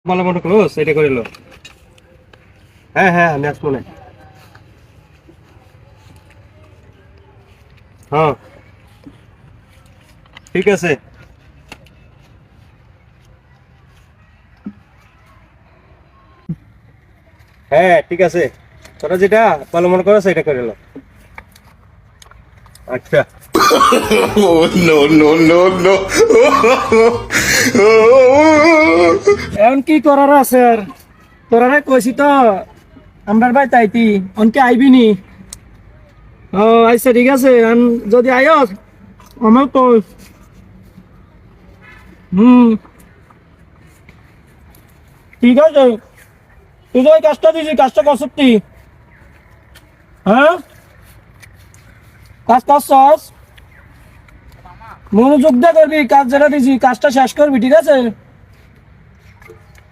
ভালো মতো ক্লোজ এটা করে লো। হ্যাঁ হ্যাঁ আমি আসবো না। হ্যাঁ ঠিক আছে। হ্যাঁ ঠিক আছে, তোরা যেটা ভালো মনে করো সেটা করে লো। আচ্ছা Oh no no no no! এখন কি করার আছে আর তোরারে কইছি তো আমরার ভাই তাইতি অনকে আইবি নি। ও আচ্ছা ঠিক আছে যদি আয়স আমার তো হুম ঠিক আছে। তুই যে ওই কাজটা দিছি কাজটা করছতি? হ্যাঁ কাজ করছস, মনোযোগ দিয়ে করবি, কাজ যেটা দিছি কাজটা শেষ করবি ঠিক আছে।